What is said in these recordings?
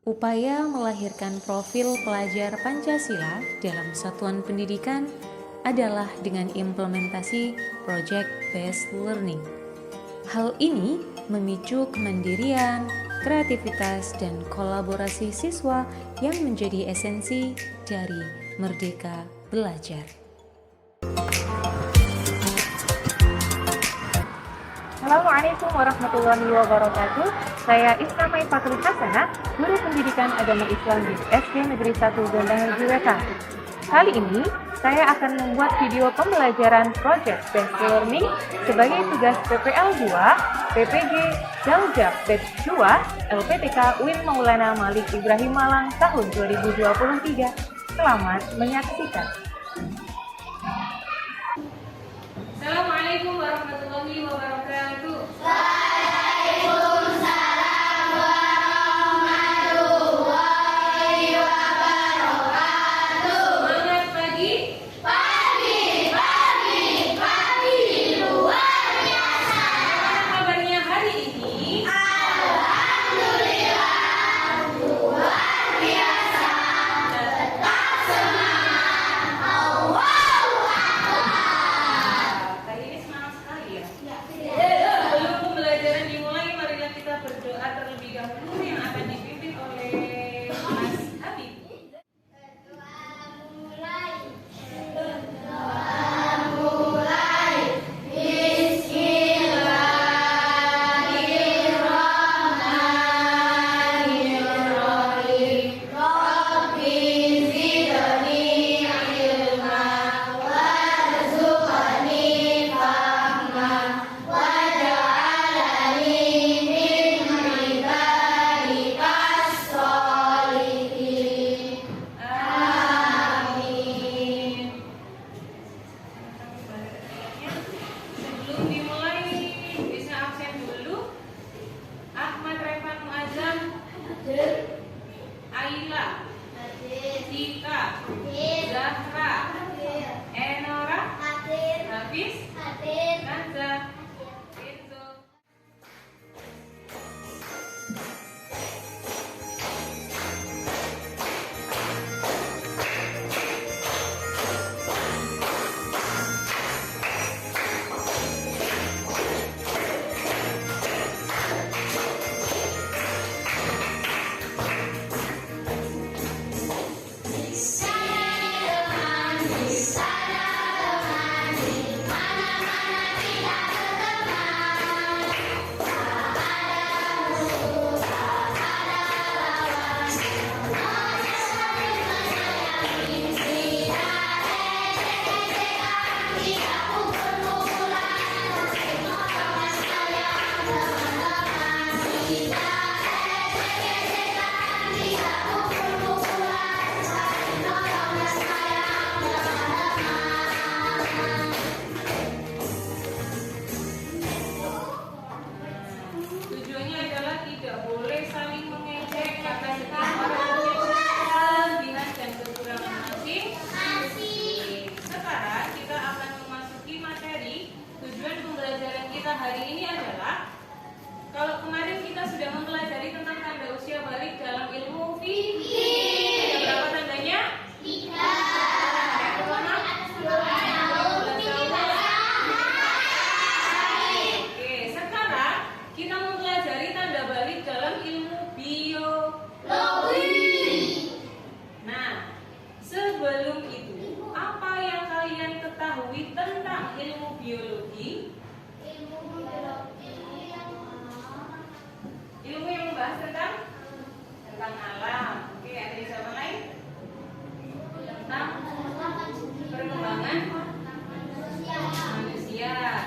Upaya melahirkan profil pelajar Pancasila dalam satuan pendidikan adalah dengan implementasi Project Based Learning. Hal ini memicu kemandirian, kreativitas, dan kolaborasi siswa yang menjadi esensi dari Merdeka Belajar. Assalamualaikum warahmatullahi wabarakatuh. Saya Isna Mai Fatul Hasanah, Guru Pendidikan Agama Islam di SD Negeri 1 Gondang Haji Wetan. Kali ini, saya akan membuat video pembelajaran Project Based Learning sebagai tugas PPL 2, PPG, Daljab Batch 2, LPTK Win Maulana Malik Ibrahim Malang tahun 2023. Selamat menyaksikan. Assalamualaikum warahmatullahi wabarakatuh. Hari ini adalah, kalau kemarin kita sudah mempelajari tentang tanda usia balik dalam ilmu fikih. Ada berapa tandanya? 3. Yang pertama? Oke, sekarang kita mempelajari tanda balik dalam ilmu biologi. Nah, sebelum itu, apa yang kalian ketahui tentang ilmu biologi? Ilmu yang membahas tentang alam. Oke, ada siapa lain? Tentang perkembangan manusia.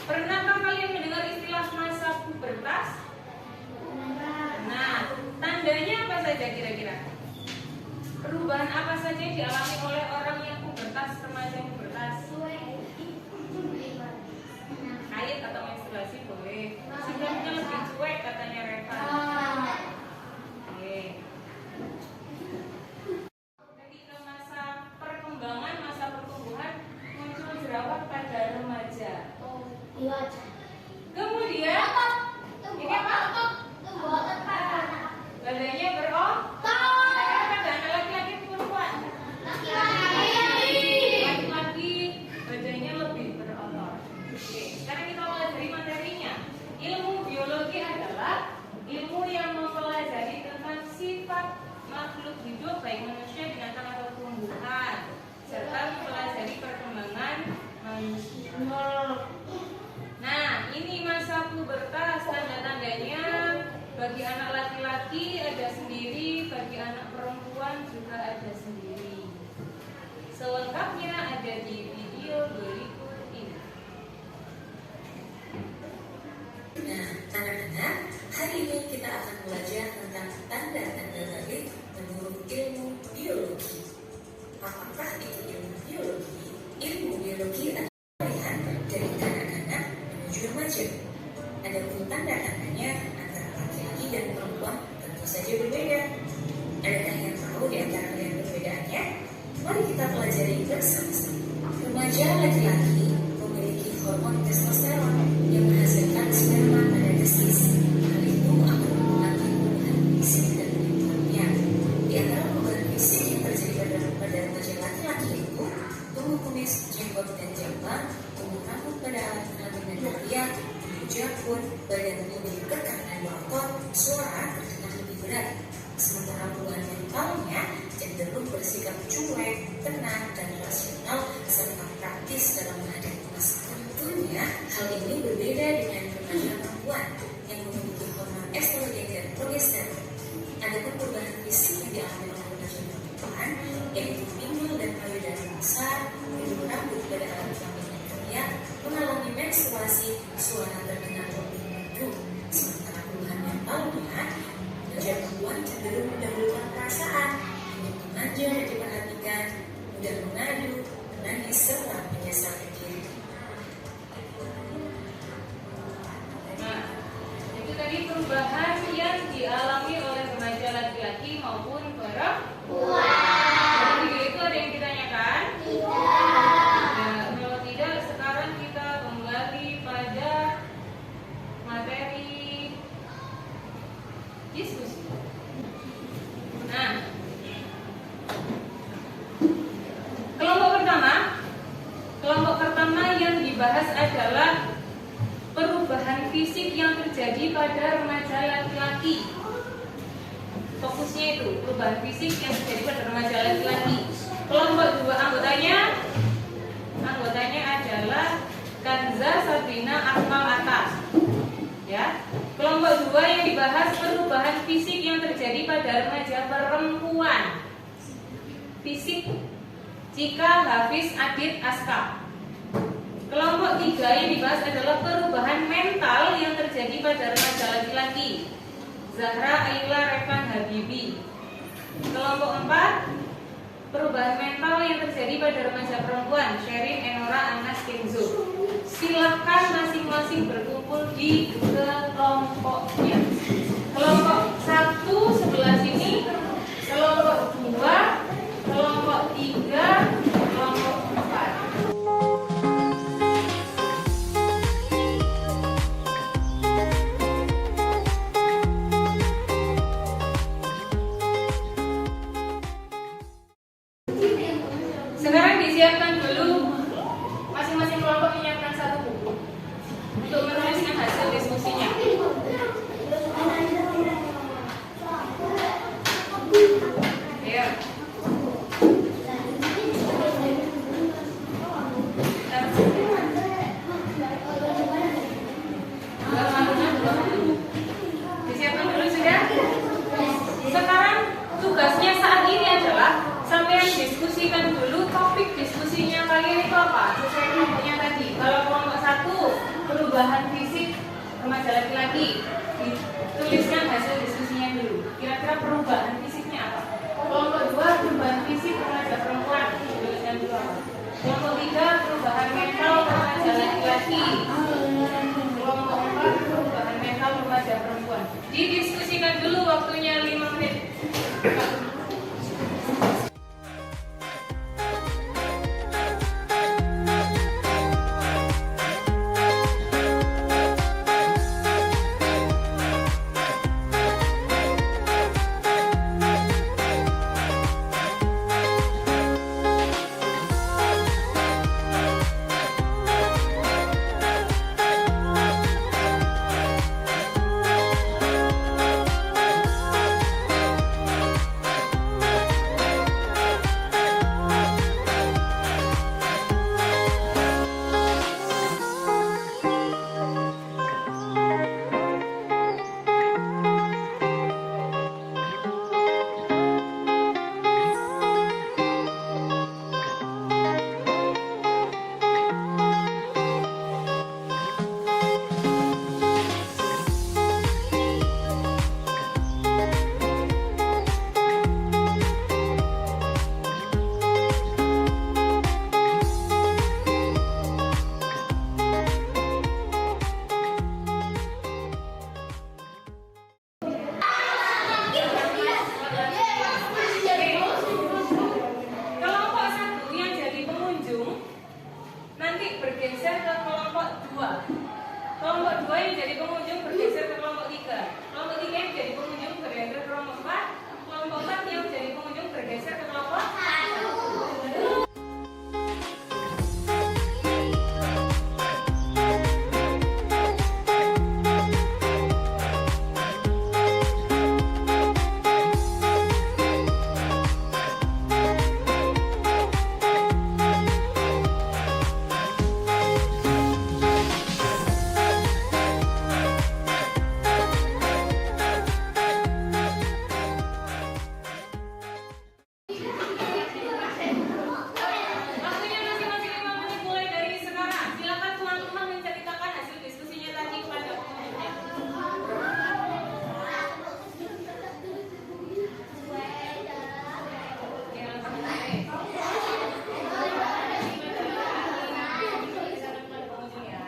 Pernahkah kalian mendengar istilah masa pubertas? Nah, tandanya apa saja kira-kira? Perubahan apa saja yang dialami oleh orang yang pubertas, remaja pubertas? Haid atau menstruasi boleh. Sikapnya lebih cuek katanya Reva. Oke. Ketika masa perkembangan, masa pertumbuhan, muncul jerawat pada remaja. Kemudian ini apa? Badannya Selengkapnya ada di video berikut ini. Nah, anak-anak, hari ini kita akan belajar tentang tanda-tanda balik menurut ilmu biologi. Apakah itu ilmu biologi? Ilmu biologi adalah pilihan dari kanak-kanak menuju remaja. Adapun tanda-tandanya antara laki-laki dan perempuan tentu saja berbeda. Adakah yang tahu di antara kalian perbedaannya? Mari kita pelajari bersama-sama. Remaja laki-laki memiliki hormon testosteron yang menghasilkan sperma pada testis. Hal itu akan mempengaruhi perubahan fisik dan lingkungannya. Di antara perubahan fisik yang terjadi pada remaja laki-laki itu tumbuh kumis, jenggot, dan jambang, tumbuh rambut pada alat kelamin dan kalian, tumbuh jangkut, badan lebih kekar dan berotot, suara terdengar lebih berat. Sementara perubahan mentalnya cenderung bersikap cuek, tenang, dan rasional serta praktis dalam menghadapi masalah. Tentunya hal ini berbeda dengan remaja perempuan yang memiliki hormon estrogen dan progesteron. Adapun perubahan fisik yang dialami oleh remaja perempuan yaitu pinggul dan payudara besar, tumbuh rambut pada alat kelamin dan kalian, mengalami menstruasi, suara terdengar lebih merdu. Sementara perubahan mentalnya, remaja perempuan cenderung mendahulukan perasaan, ingin dimanja dan diperhatikan, mudah mengadu, menangis, serta menyesatkan diri. Nah, itu tadi perubahan yang dialami oleh remaja laki-laki maupun perempuan. Dari video itu ada yang ditanyakan? Nah, kalau tidak, sekarang kita kembali pada materi diskusi. Nah, kelompok pertama yang dibahas adalah perubahan fisik yang terjadi pada remaja laki-laki. Fokusnya itu perubahan fisik yang terjadi pada remaja laki-laki. Kelompok dua anggotanya adalah Kanza, Sabrina, Akmal, Atas. Ya. Kelompok dua yang dibahas perubahan fisik yang terjadi pada remaja perempuan. Fisik Cika, Hafiz, Adit, Aska. Kelompok tiga yang dibahas adalah perubahan mental yang terjadi pada remaja laki-laki. Zahra, Aila, Revan, Habibi. Kelompok empat, perubahan mental yang terjadi pada remaja perempuan. Sherin, Enora, Anas, Kenzo. Silakan masing-masing berkumpul di kelompoknya. Kelompok satu sebelah sini, kelompok dua, kelompok tiga, kelompok empat. Sekarang disiapkan dulu, masing-masing kelompok menyiapkan satu buku untuk menuliskan hasil diskusinya. Ya. Disiapkan dulu sudah? Sekarang tugasnya saat ini adalah sampai diskusikan dulu topik diskusinya kalian itu apa sesuai kelompoknya tadi. Kalau kelompok satu perubahan fisik remaja laki-laki, dituliskan hasil diskusinya dulu. Kira-kira perubahan fisiknya apa? Kelompok dua perubahan fisik remaja perempuan, dituliskan dulu apa? Kelompok tiga perubahan mental remaja laki-laki. Kelompok empat perubahan mental remaja perempuan. Didiskusikan dulu, waktunya 5 menit. yang jadi pengunjung bergeser ke kelompok 3. Kelompok 3 yang jadi pengunjung bergeser ke kelompok 4. Kelompok 4 yang jadi pengunjung bergeser ke kelompok 1. Waktunya masing-masing 5 menit mulai dari sekarang. Silakan teman-teman menceritakan hasil diskusinya tadi kepada pengunjungnya. Ya, langsung mulai. Pengunjung ya.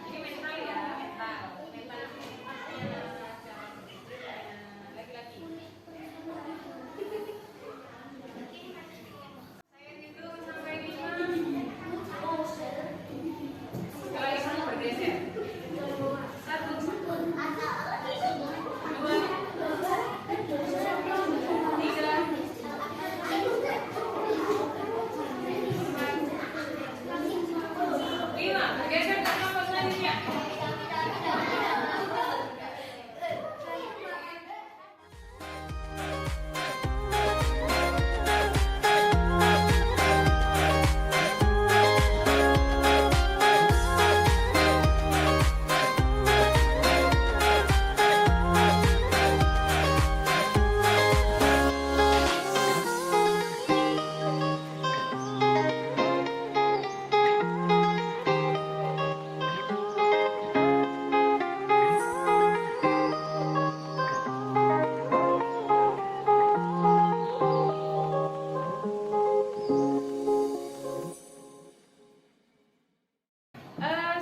Ini mental ya, mental. Mental laki-laki. Saya hitung sampai 5. Setelah itu bergeser. 1, 2, 5. Bergeser ke kelompok selanjutnya.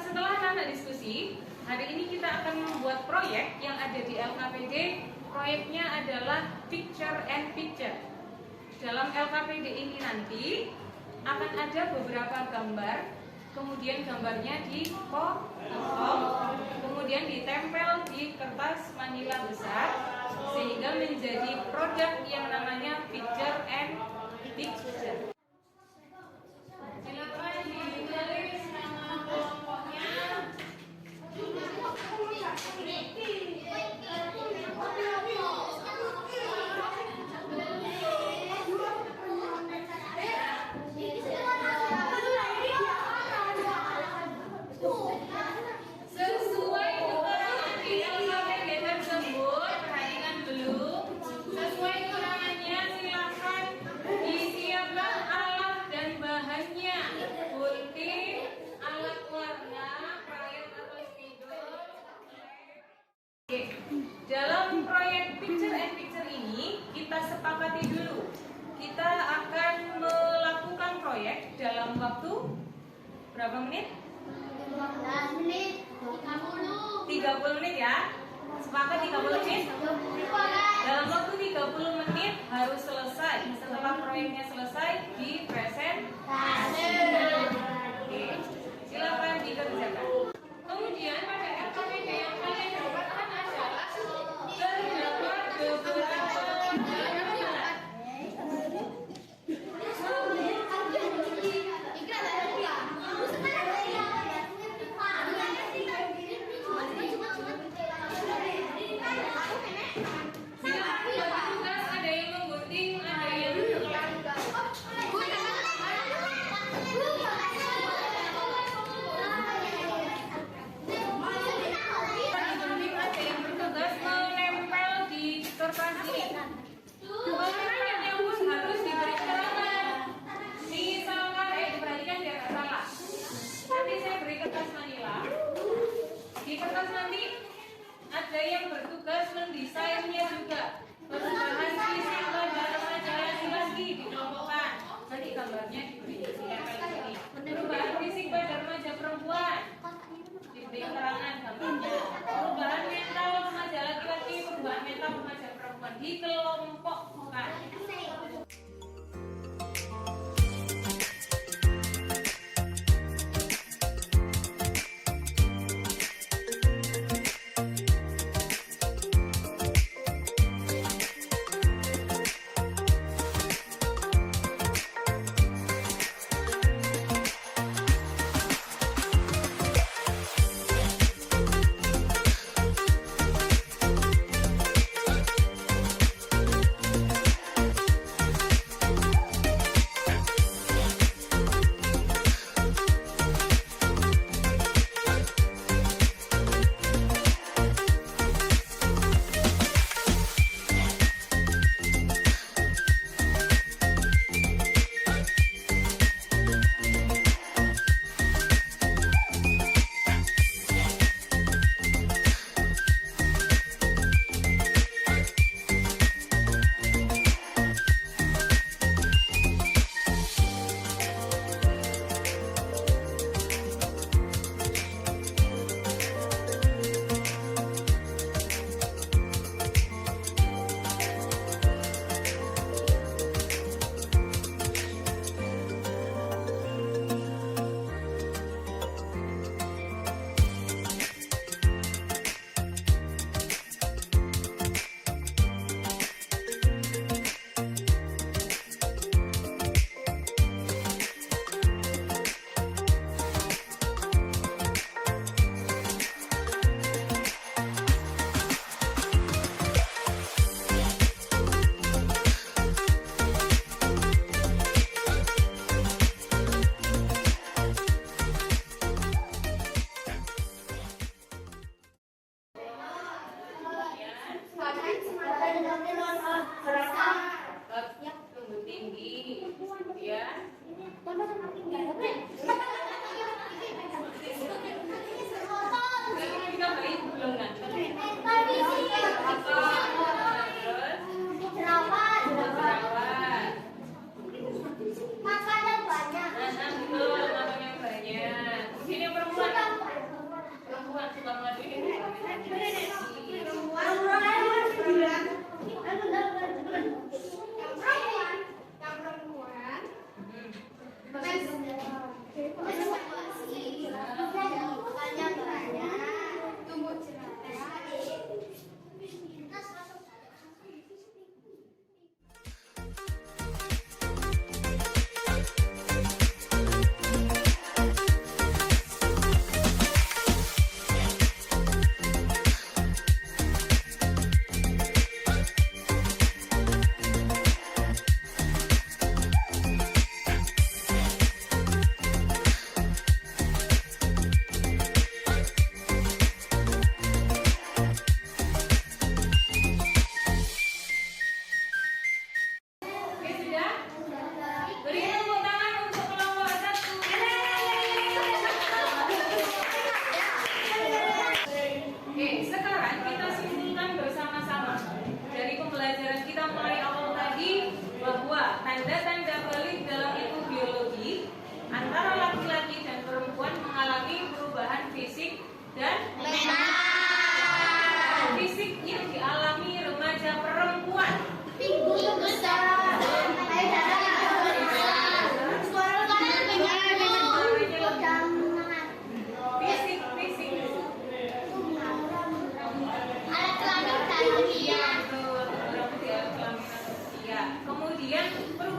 Setelah anak diskusi, hari ini kita akan membuat proyek yang ada di LKPD. Proyeknya adalah Picture and Picture. Dalam LKPD ini nanti akan ada beberapa gambar, kemudian gambarnya dipotong, kemudian ditempel di kertas manila besar, sehingga menjadi produk yang namanya Picture and Picture. Silakan ditulis nama kelompoknya. Sesuai keterangan di LKPD tersebut, perhatikan dulu. Sesuai keterangannya, silakan disiapkan alat dan bahannya. Gunting, alat warna, krayon atau spidol. Oke. Dalam proyek Picture and Picture ini, kita sepakati dulu. Kita akan melakukan proyek dalam waktu berapa menit? 15 menit, 30 menit ya. Sepakat 30 menit? Dalam waktu 30 menit harus selesai. Setelah proyeknya selesai, dipresentasi. Oke, silakan dikerjakan. Kemudian pada LKPD yang kalian dapatkan adalah terdapat beberapa gambar. Silakan bagi tugas, ada yang menggunting, ada yang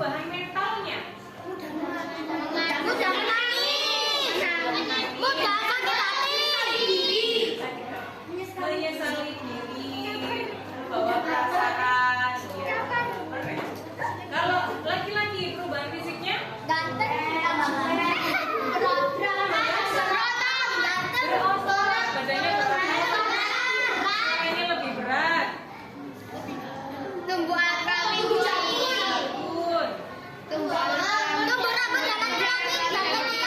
perubahan mentalnya? Mudah menangis. Mudah sakit hati. Menyesali diri, bawa perasaan. Ya. Kalau laki-laki perubahan fisiknya berotot, badannya berotot, kayaknya lebih berat. Tumbuh akal minggu Sabun. tumbuh rambut jangan jerami lebih ganteng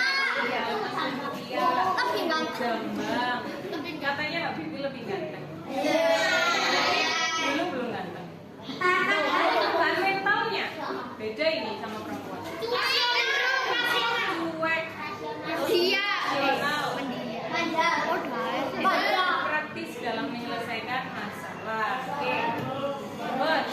Jambang. Katanya Habibie lebih ganteng. Belum ganteng. Perubahan mentalnya beda ini sama perempuan. Cuek, rasional, praktis dalam menyelesaikan masalah. Oke.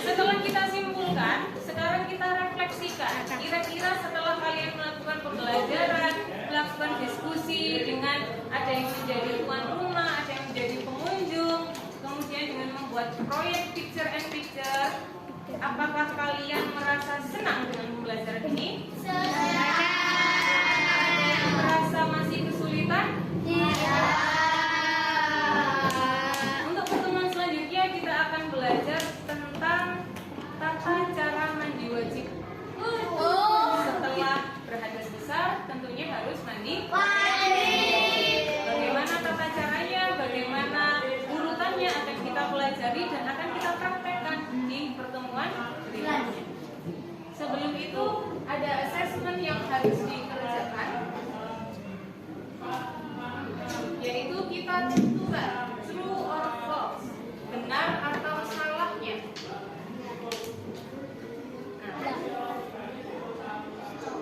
Setelah kita simpulkan, sekarang kita refleksikan. Kira-kira setelah kalian melakukan pembelajaran, melakukan diskusi dengan ada yang menjadi tuan rumah, ada yang menjadi pengunjung, kemudian dengan membuat proyek picture and picture, apakah kalian merasa senang dengan pembelajaran ini? Ada yang merasa masih kesulitan? Untuk pertemuan selanjutnya kita akan belajar tentang tata cara mandi wajib. Setelah berhadas besar tentunya harus mandi. Bagaimana tata caranya, bagaimana urutannya akan kita pelajari dan akan kita praktekkan di pertemuan berikutnya. Sebelum itu ada assessment yang harus dikerjakan, yaitu kita tentukan true or false, benar atau salahnya.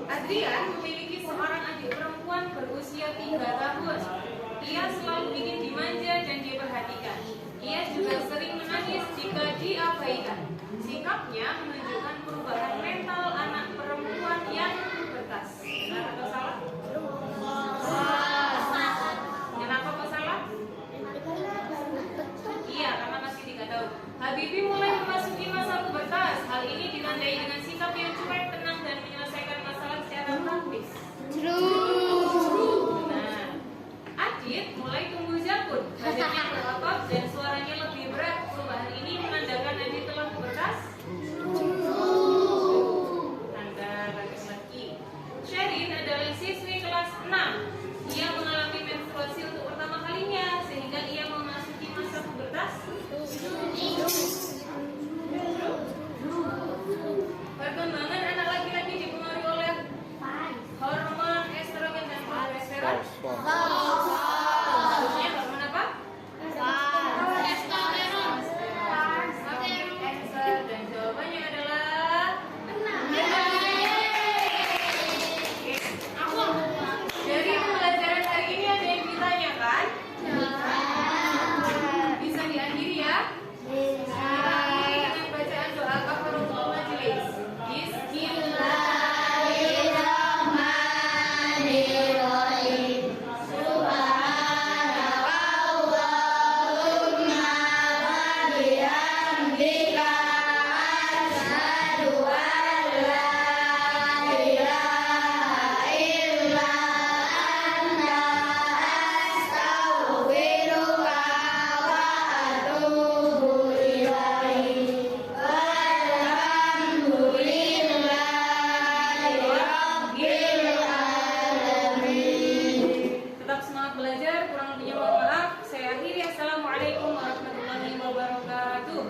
Adrian memiliki seorang adik perempuan berusia 3 tahun. Ia selalu ingin dimanja dan diperhatikan. Ia juga sering menangis jika diabaikan. Sikapnya menunjukkan perubahan mental anak perempuan yang berkas. Benar atau salah? Kenapa kok salah? Iya, karena masih 3 tahun. Habibie mulai memasuki masa pubertas. Hal ini ditandai dengan sikap yang cuek, tenang, dan menyelesaikan masalah secara praktis. Nah, Adit mulai tumbuh janggut, badannya berotot dan suaranya lebih berat. Perubahan ini menandakan Adit telah pubertas. Tanda laki-laki. Sherin adalah siswi kelas 6. Ia mengalami menstruasi untuk pertama kalinya sehingga ia memasuki masa pubertas. Perkembangan anak laki-laki dipengaruhi oleh hormon estrogen dan progesteron. Maksudnya hormon apa? Dan jawabannya adalah dari pembelajaran hari ini ada yang ditanyakan? Bisa diakhiri ya? Diakhiri dengan bacaan doa kafaratul majelis. Tetap semangat belajar, kurang lebihnya mohon maaf. Saya akhiri. Assalamualaikum warahmatullahi wabarakatuh.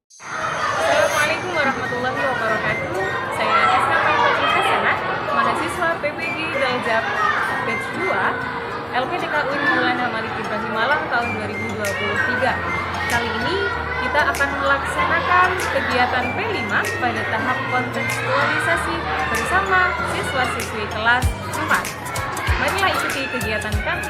Assalamualaikum warahmatullahi wabarakatuh. Saya Isna Faisal Hasanah, mahasiswa PPG Daljab Batch 2 LPDK UIN Maulana Malik Ibrahim Malang tahun 2023. Kali ini kita akan melaksanakan kegiatan P5 pada tahap kontekstualisasi bersama siswa-siswi kelas 4. Marilah ikuti kegiatan kami.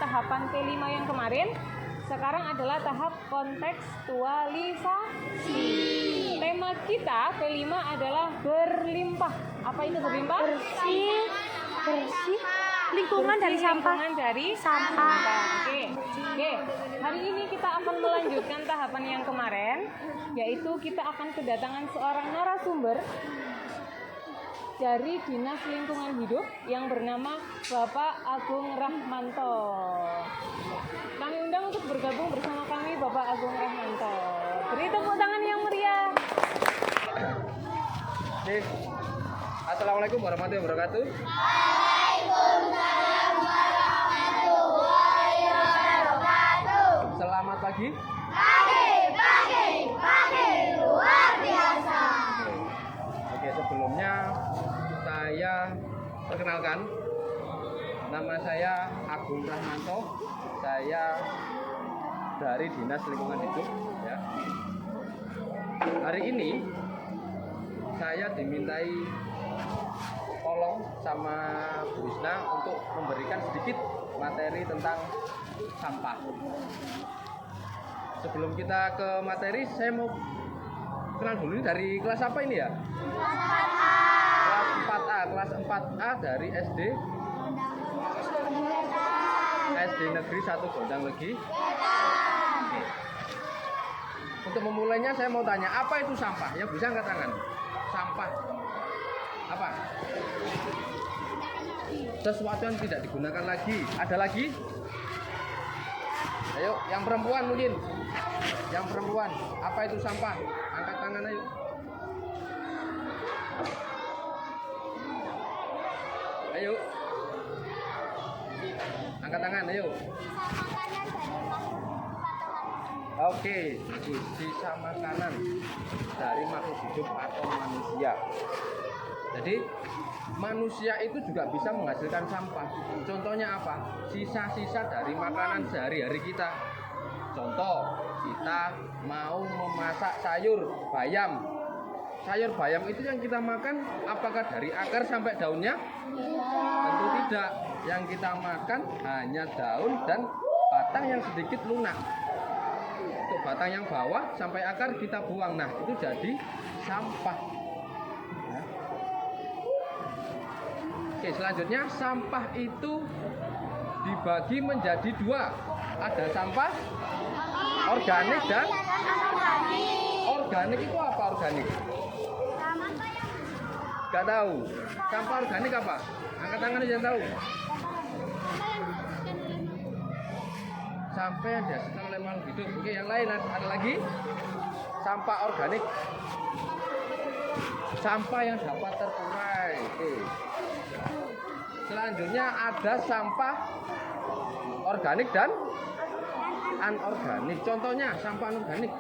tahapan P5 yang kemarin. Sekarang adalah tahap kontekstualisasi. Tema kita P5 adalah berlimpah. Apa itu berlimpah? Bersih lingkungan dari sampah. Lingkungan dari Sampah. Oke. Hari ini kita akan melanjutkan tahapan yang kemarin, yaitu kita akan kedatangan seorang narasumber dari Dinas Lingkungan Hidup yang bernama Bapak Agung Rahmanto. Kami undang untuk bergabung bersama kami Bapak Agung Rahmanto. Beri tepuk tangan yang meriah. Oke. Assalamualaikum warahmatullahi wabarakatuh. Selamat pagi. Pagi, luar biasa. Oke, sebelumnya saya perkenalkan. Nama saya Agung Rahmanto. Saya dari Dinas Lingkungan Hidup ya. Hari ini saya dimintai tolong sama Bu Isna untuk memberikan sedikit materi tentang sampah. Sebelum kita ke materi, saya mau kenal dulu dari kelas apa ini ya? Kelas 4A dari SD Negeri 1 Gondang Legi. Oke. Untuk memulainya saya mau tanya, apa itu sampah? Ya bisa angkat tangan. Sampah apa? Sesuatu yang tidak digunakan lagi. Ada lagi? Ayo, yang perempuan mungkin. Yang perempuan, apa itu sampah? Angkat tangan ayo. Ayo. Angkat tangan, ayo. Oke, bagus. Sisa makanan dari makhluk hidup atau manusia. Jadi manusia itu juga bisa menghasilkan sampah. Contohnya apa? Sisa-sisa dari makanan sehari-hari kita. Contoh, kita mau memasak sayur bayam. Sayur bayam itu yang kita makan apakah dari akar sampai daunnya? Tentu tidak. Yang kita makan hanya daun dan batang yang sedikit lunak. Untuk batang yang bawah sampai akar kita buang. Nah, itu jadi sampah. Nah. Oke, selanjutnya sampah itu dibagi menjadi dua. Ada sampah organik dan organik itu apa organik? Gak tahu. Sampah organik apa? Angkat tangan yang tahu. Sampah yang dihasilkan oleh makhluk hidup. Oke, yang lain ada lagi? Sampah organik. Sampah yang dapat terurai. Oke. Selanjutnya ada sampah organik dan anorganik. Contohnya sampah anorganik.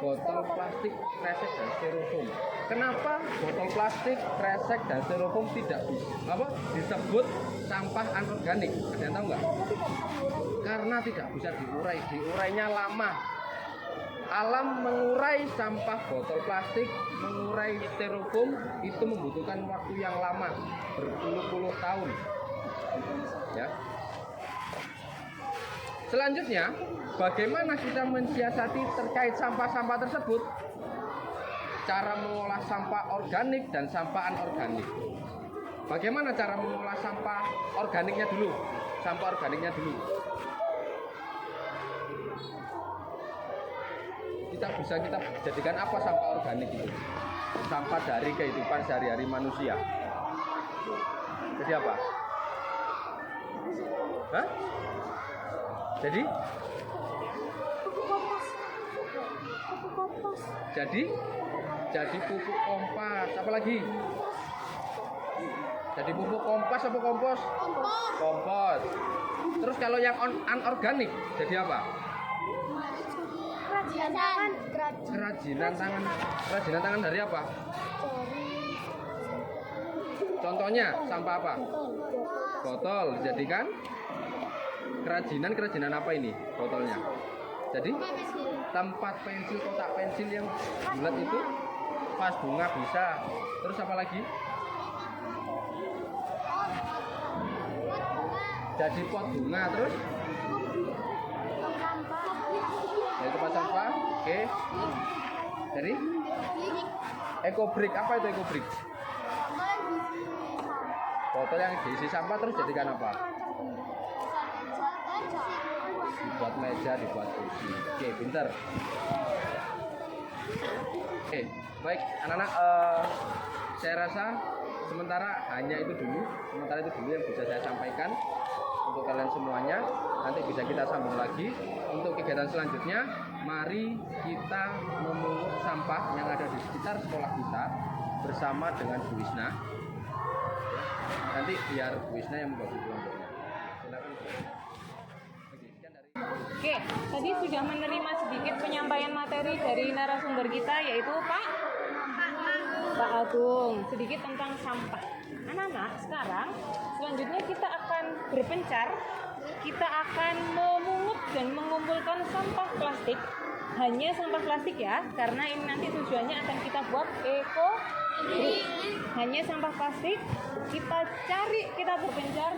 Botol plastik, kresek dan styrofoam. Kenapa botol plastik, kresek dan styrofoam tidak disebut sampah anorganik? Ada yang tahu nggak? Karena tidak bisa diurai, diurainya lama. Alam mengurai sampah botol plastik, mengurai styrofoam itu membutuhkan waktu yang lama, berpuluh-puluh tahun. Ya. Selanjutnya, bagaimana kita mensiasati terkait sampah-sampah tersebut? Cara mengolah sampah organik dan sampah anorganik. Bagaimana cara mengolah sampah organiknya dulu? Sampah organiknya dulu. Kita jadikan apa sampah organik itu? Sampah dari kehidupan sehari-hari manusia. Jadi apa? Hah? Jadi pupuk kompas. Apa lagi? Jadi pupuk kompas apa kompos? Kompos. Terus kalau yang anorganik jadi apa? Kerajinan tangan. Kerajinan tangan dari apa? Contohnya sampah apa? Botol dijadikan kerajinan apa ini botolnya? Jadi tempat pensil, kotak pensil yang bulat itu, vas bunga bisa. Terus apa lagi? Jadi pot bunga terus dari tempat sampah. Oke. Dari ekobrik. Apa itu ekobrik? Botol yang diisi sampah terus jadikan apa? Dibuat meja, dibuat kursi. Oke, pinter. Oke, baik anak-anak, saya rasa sementara itu dulu yang bisa saya sampaikan untuk kalian semuanya. Nanti bisa kita sambung lagi untuk kegiatan selanjutnya. Mari kita memungut sampah yang ada di sekitar sekolah kita bersama dengan Bu Wisna. Nanti biar Bu Wisna yang membagi kelompoknya. Silakan Bu. Oke, tadi sudah menerima sedikit penyampaian materi dari narasumber kita, yaitu Pak Agung, sedikit tentang sampah. Anak-anak, sekarang selanjutnya kita akan berpencar, kita akan memungut dan mengumpulkan sampah plastik. Hanya sampah plastik ya, karena ini nanti tujuannya akan kita buat eco-group. Hanya sampah plastik, kita cari, kita berpencar,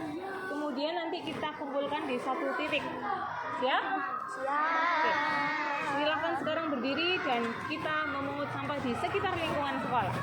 kemudian nanti kita kumpulkan di satu titik. Siap? Siap. Oke. Silakan sekarang berdiri dan kita memungut sampah di sekitar lingkungan sekolah.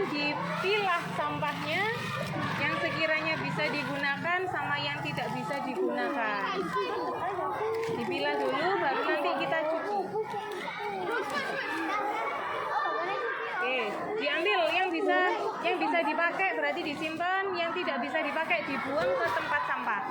Dipilah sampahnya yang sekiranya bisa digunakan sama yang tidak bisa digunakan. Dipilah dulu baru nanti kita cuci. Oke, diambil yang bisa dipakai berarti disimpan, yang tidak bisa dipakai dibuang ke tempat sampah.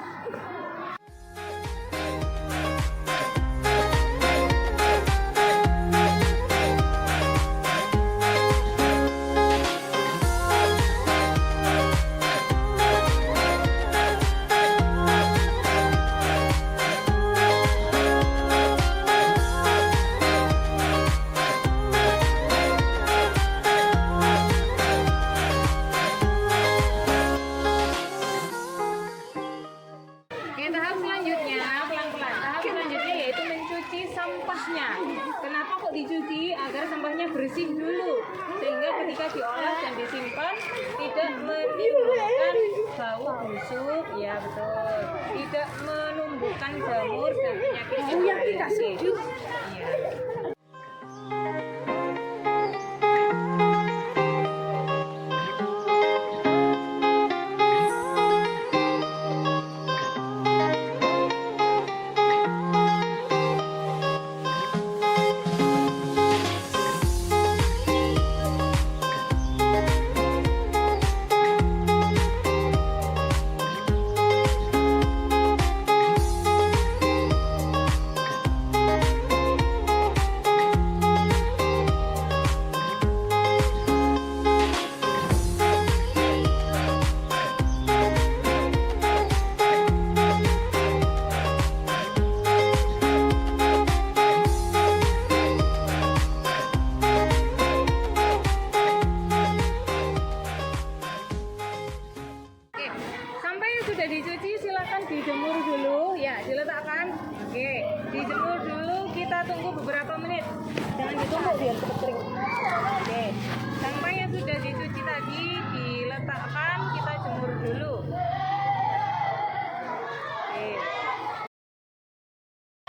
Sampahnya, kenapa kok dicuci? Agar sampahnya bersih dulu, sehingga ketika diolah dan disimpan tidak menimbulkan bau busuk, ya betul, tidak menumbuhkan jamur dan penyakit yang tidak sejuk. Ya. Sudah dicuci, silakan dijemur dulu ya, diletakkan. Oke, dijemur dulu, kita tunggu beberapa menit, jangan ditumpuk biar cepat kering. Oke, sampah yang sudah dicuci tadi diletakkan, kita jemur dulu.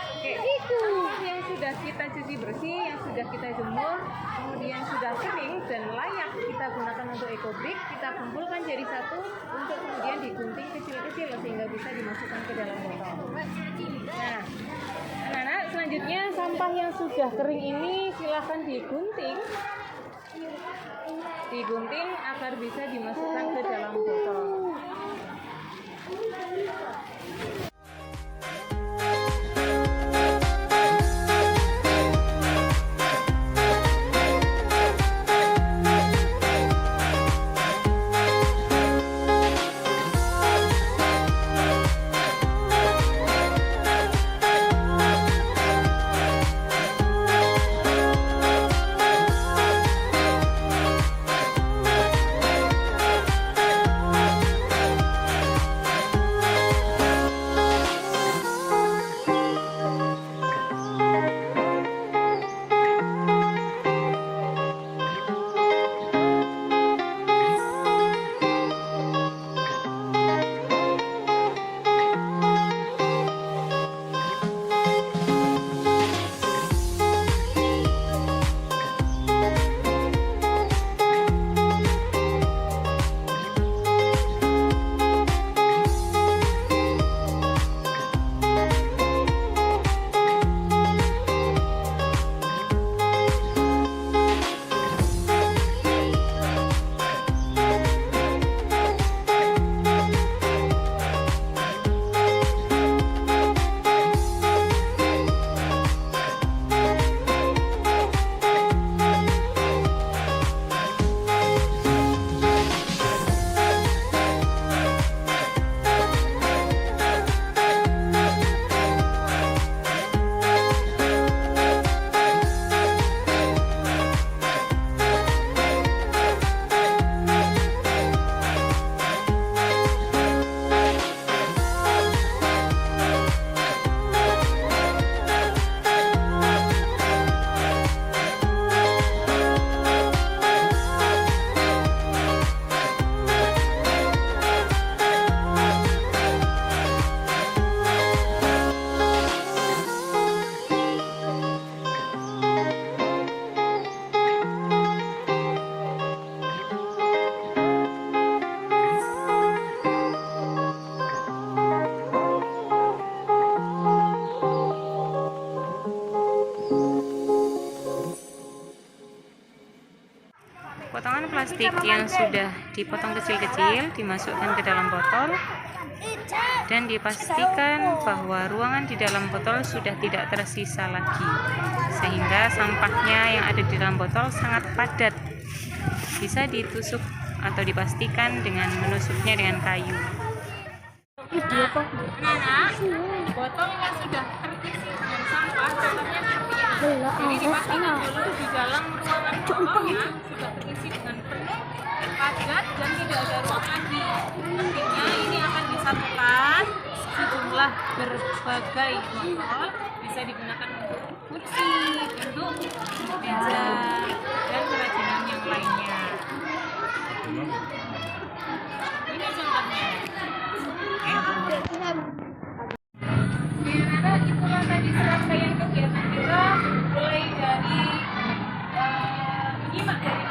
Oke, sampah yang sudah kita cuci bersih, yang sudah kita jemur, kemudian sudah kering dan layak kita gunakan untuk ekobrik, kita kumpulkan jadi satu untuk kemudian digunting kecil-kecil sehingga bisa dimasukkan ke dalam botol. Nah, anak-anak, selanjutnya sampah yang sudah kering ini silahkan digunting agar bisa dimasukkan ke dalam botol. Potongan plastik yang sudah dipotong kecil-kecil dimasukkan ke dalam botol dan dipastikan bahwa ruangan di dalam botol sudah tidak tersisa lagi, sehingga sampahnya yang ada di dalam botol sangat padat. Bisa ditusuk atau dipastikan dengan menusuknya dengan kayu. Anak-anak, botol yang sudah terisi dengan sampah dalamnya terpiah. Jadi dipastikan dulu di dalam ruangan botolnya sudah terisi dengan penuh, padat, dan tidak ada ruang lagi. Nantinya ini akan disatukan sejumlah berbagai botol, bisa digunakan untuk kursi, untuk meja, dan kerajinan yang lainnya. Ini contohnya. Ternyata itulah tadi serangkaian kegiatan kita, mulai dari menyimak dari